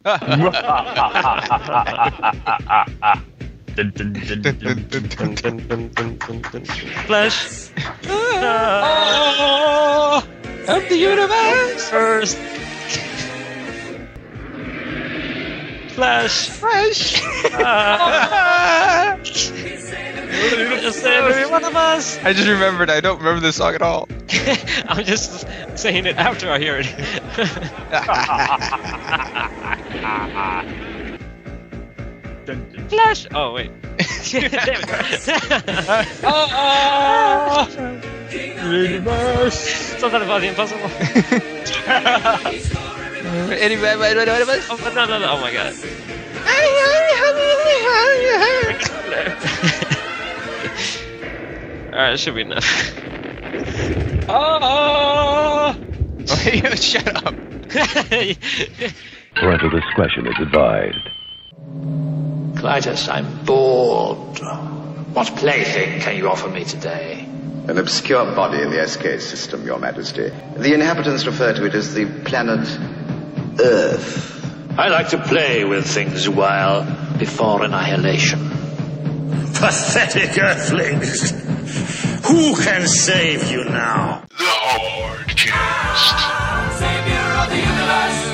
Flash. Of the universe. First. Flash. Just every one of us. I just remembered. I don't remember this song at all. I'm just saying it after I hear it. Flash! Oh, wait. Damn it. Universe. Something about the impossible. Oh, no. Oh, my God. Alright, that should be enough. Wait, shut up. Parental discretion is advised. Clytus, I'm bored. What plaything can you offer me today? An obscure body in the SK system, Your Majesty. The inhabitants refer to it as the planet Earth. I like to play with things a while before annihilation. Pathetic earthlings! Who can save you now? TheHardCast. Savior of the universe!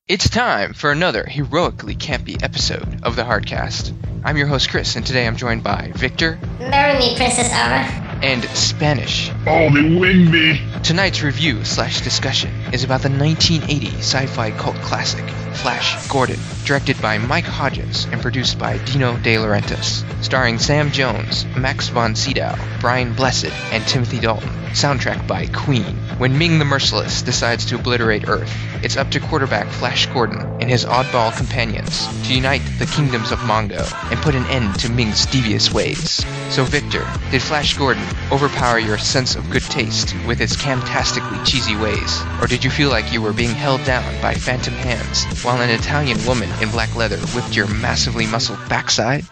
It's time for another heroically campy episode of TheHardCast. I'm your host Chris, and today I'm joined by Victor. Marry me, Princess Aura. And Spanish. Oh, they wing me. Tonight's review/discussion is about the 1980 sci-fi cult classic, Flash Gordon, directed by Mike Hodges and produced by Dino De Laurentiis, starring Sam Jones, Max von Sydow, Brian Blessed, and Timothy Dalton. Soundtrack by Queen. When Ming the Merciless decides to obliterate Earth, it's up to quarterback Flash Gordon and his oddball companions to unite the kingdoms of Mongo and put an end to Ming's devious ways. So Victor, did Flash Gordon overpower your sense of good taste with its camtastically cheesy ways? Or did you feel like you were being held down by phantom hands while an Italian woman in black leather whipped your massively muscled backside?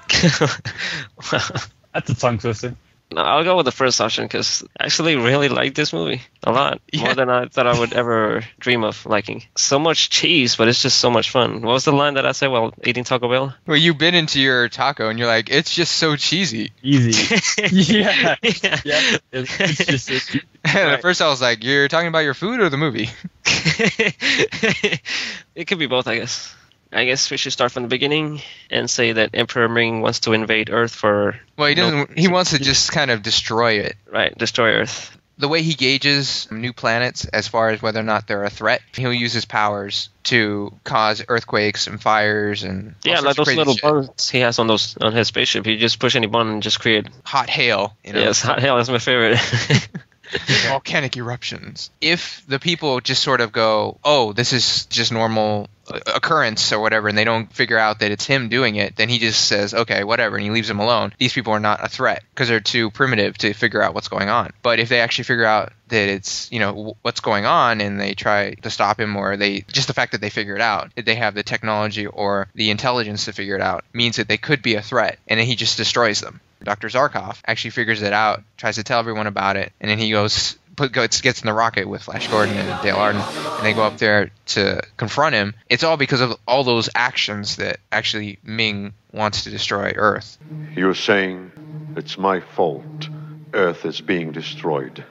That's a tongue twister. No, I'll go with the first option because I actually really like this movie a lot. Yeah. More than I thought I would ever dream of liking. So much cheese, but it's just so much fun. What was the line that I said while eating Taco Bell? Well, you bit into your taco and you're like, it's just so cheesy. Easy. Yeah. It's just so cheesy. And at first I was like, you're talking about your food or the movie? It could be both, I guess. I guess we should start from the beginning and say that Emperor Ming wants to invade Earth for... Well, he doesn't. He wants to just kind of destroy it. Right, destroy Earth. The way he gauges new planets as far as whether or not they're a threat, he'll use his powers to cause earthquakes and fires and yeah, like those little buttons he has on his spaceship. He just push any button and just create hot hail. Yes, hot hail. That's my favorite. Volcanic eruptions. If the people just sort of go, oh, this is just normal occurrence or whatever, and they don't figure out that it's him doing it, then he just says, okay, whatever, and he leaves them alone. These people are not a threat because they're too primitive to figure out what's going on. But if they actually figure out that it's, what's going on and they try to stop him, or just the fact that they figure it out, that they have the technology or the intelligence to figure it out, means that they could be a threat, and then he just destroys them. Dr. Zarkov actually figures it out, tries to tell everyone about it, and then he gets in the rocket with Flash Gordon and Dale Arden, and they go up there to confront him. It's all because of all those actions that actually Ming wants to destroy Earth. You're saying it's my fault Earth is being destroyed.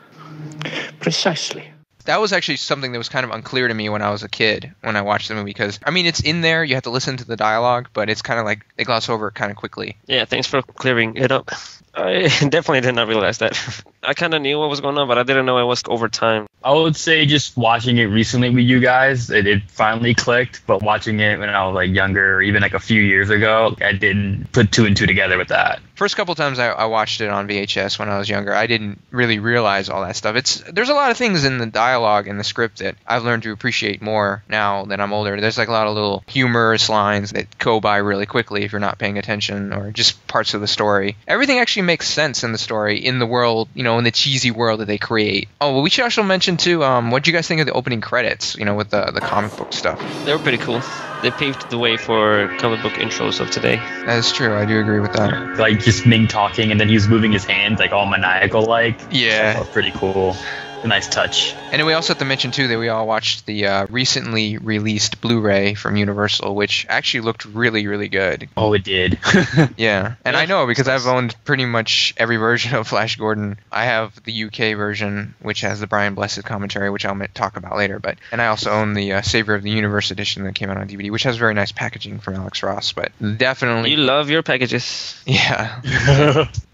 Precisely. That was actually something that was kind of unclear to me when I was a kid, when I watched the movie, because, it's in there, you have to listen to the dialogue, but it's kind of like they gloss over it kind of quickly. Yeah, thanks for clearing it up. I definitely did not realize that. I kind of knew what was going on, but I didn't know it was over time. I would say just watching it recently with you guys, it finally clicked, but watching it when I was younger, or even a few years ago, I didn't put two and two together with that. First couple times I watched it on VHS when I was younger, I didn't really realize all that stuff. There's a lot of things in the dialogue and the script that I've learned to appreciate more now that I'm older. There's a lot of little humorous lines that go by really quickly if you're not paying attention, or just parts of the story. Everything actually makes sense in the story, in the world, in the cheesy world that they create. Oh, well, we should also mention too, what do you guys think of the opening credits, with the comic book stuff? They were pretty cool. They paved the way for comic book intros of today. That is true. I do agree with that. Just Ming talking, and then he was moving his hands all maniacal-like. Yeah. That was pretty cool. a nice touch. And then we also have to mention, too, that we all watched the recently released Blu-ray from Universal, which actually looked really, really good. Oh, it did. Yeah. And I know because I've owned pretty much every version of Flash Gordon. I have the UK version, which has the Brian Blessed commentary, which I'll talk about later. And I also own the Savior of the Universe edition that came out on DVD, which has very nice packaging from Alex Ross. But definitely... You love your packages. Yeah.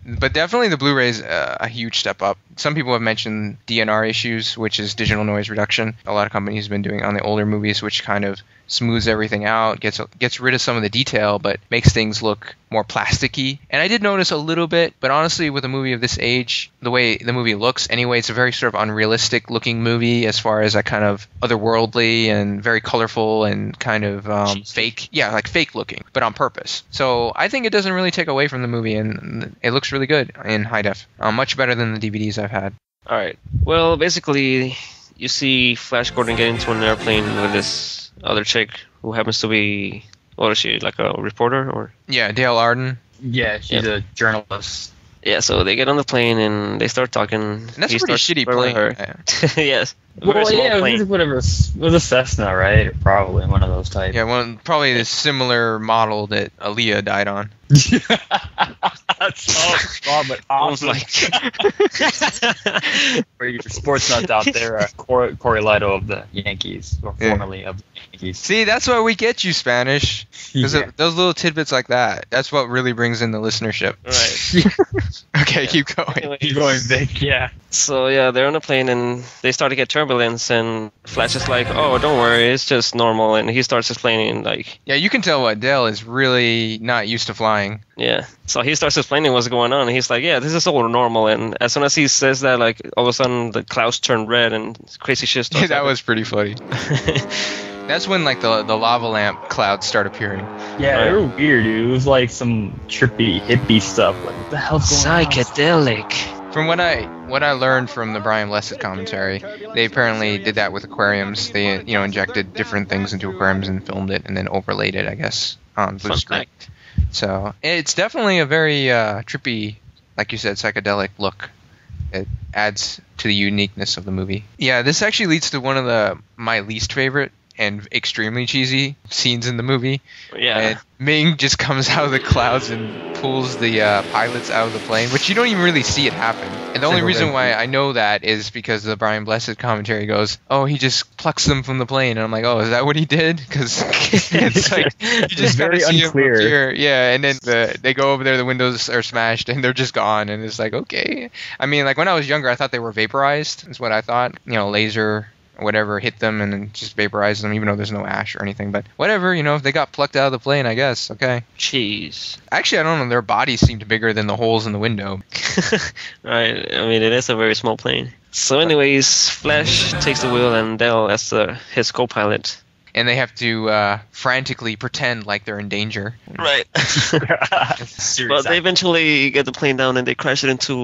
But definitely the Blu-ray is a huge step up. Some people have mentioned DNR issues, which is digital noise reduction. A lot of companies have been doing on the older movies, which kind of smooths everything out, gets rid of some of the detail, but makes things look more plasticky. And I did notice a little bit, but honestly, with a movie of this age, the way the movie looks, anyway, it's a very sort of unrealistic looking movie as far as that kind of otherworldly and very colorful and kind of fake. Yeah, like fake looking, but on purpose. So I think it doesn't really take away from the movie, and it looks really good in high def. Much better than the DVDs I've had. All right. Well, basically, you see Flash Gordon get into an airplane with this other chick who happens to be, what is she, like a reporter? Or Yeah, Dale Arden. Yeah, she's a journalist. Yeah, so they get on the plane and they start talking. And that's He a pretty starts shitty flirting plane. with her. Yes. A very Well, small yeah, plane. it was a Cessna, right? Probably one of those types. Yeah, probably the similar model that Aaliyah died on. That's so small, but awesome. For your sports nuts out there, Corey Lido of the Yankees, or formerly of the Yankees. See, that's why we get you, Spanish. Because Yeah. those little tidbits like that, that's what really brings in the listenership. Right. Okay, keep going. Anyway, Keep going, Vic. Yeah. so yeah, they're on a plane and they start to get turbulence, and Flash is like, "Oh, don't worry, it's just normal." And he starts explaining, like, Yeah, you can tell what Dale is really not used to flying. yeah. So he starts explaining what's going on, and he's like, "Yeah, this is all normal." And as soon as he says that, like, all of a sudden the clouds turn red and crazy shit starts. That was pretty funny. That's when like the lava lamp clouds start appearing. Yeah, they were weird, dude. It was like some trippy hippie stuff. Like, what the hell's going on? psychedelic. From what I learned from the Brian Blessed commentary, they apparently did that with aquariums. They injected different things into aquariums and filmed it, and then overlaid it, I guess, on blue Fun screen. fact. So it's definitely a very trippy, like you said, psychedelic look. It adds to the uniqueness of the movie. Yeah, this actually leads to one of my least favorite and extremely cheesy scenes in the movie. Yeah. And Ming just comes out of the clouds and pulls the pilots out of the plane, which you don't even really see it happen. And the only reason why I know that is because the Brian Blessed commentary goes, "Oh, he just plucks them from the plane," and I'm like, "Oh, is that what he did?" Because it's like you just very kinda see him unclear. up here. Yeah, and then they go over there, the windows are smashed, and they're just gone, and it's like, okay. I mean, like when I was younger, I thought they were vaporized. Is what I thought. Laser or whatever hit them and then just vaporized them, even though there's no ash or anything. But whatever, if they got plucked out of the plane, I guess. Okay. Cheese. Actually, I don't know. Their bodies seemed bigger than the holes in the window. Right. I mean, it is a very small plane. So, anyways, Flash takes the wheel and Dell as his co-pilot. And they have to frantically pretend like they're in danger. Right. But they eventually get the plane down and they crash it into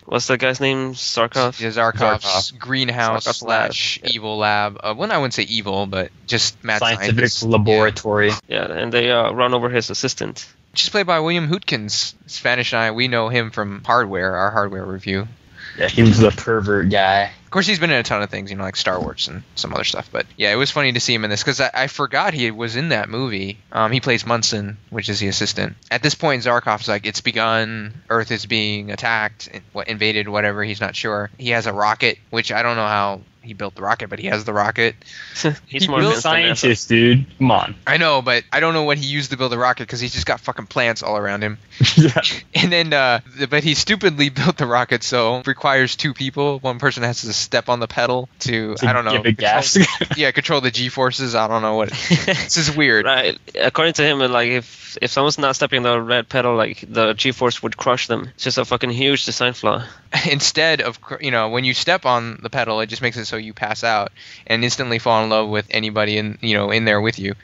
what's that guy's name? Zarkov. Yeah, Zarkov's greenhouse Zarkov's lab. / evil lab. Well, I wouldn't say evil, but just mad Scientific scientist. laboratory. Yeah, and they run over his assistant. Just played by William Hootkins. Spanish and I, we know him from Hardware, our Hardware review. Yeah, he was the pervert guy. Of course, he's been in a ton of things, like Star Wars and some other stuff. But yeah, it was funny to see him in this because I forgot he was in that movie. He plays Munson, which is the assistant. At this point, Zarkov's like, it's begun. Earth is being attacked, invaded, whatever. He's not sure. He has a rocket, which I don't know how he built the rocket, but he has the rocket. He's more Real advanced than NASA. scientist, dude. Come on. I know, but I don't know what he used to build the rocket because he's just got fucking plants all around him. Yeah. And then, but he stupidly built the rocket, so it requires two people. One person has to step on the pedal to I don't know. give it gas. Control the G-forces. I don't know what. This is weird. Right. According to him, like if someone's not stepping on the red pedal, like the G-force would crush them. It's just a fucking huge design flaw. Instead of, when you step on the pedal, it just makes it so you pass out and instantly fall in love with anybody in there with you.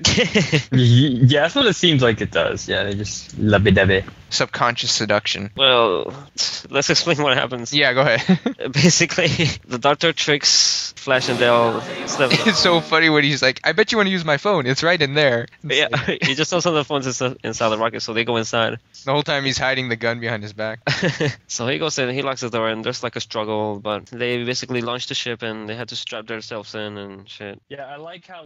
Yeah, that's what it seems like it does. Yeah, they just lovey-dovey. subconscious seduction. Well, let's explain what happens. Yeah, go ahead. Basically, the doctor tricks Flash and Dale. It's so funny when he's like, I bet you want to use my phone. It's right in there. Yeah, he just tells them the phone's inside the rocket, so they go inside. The whole time he's hiding the gun behind his back. So he goes in, he locks the door, and there's like a struggle, but they basically launched the ship, and they had to strap themselves in and shit. Yeah, I like how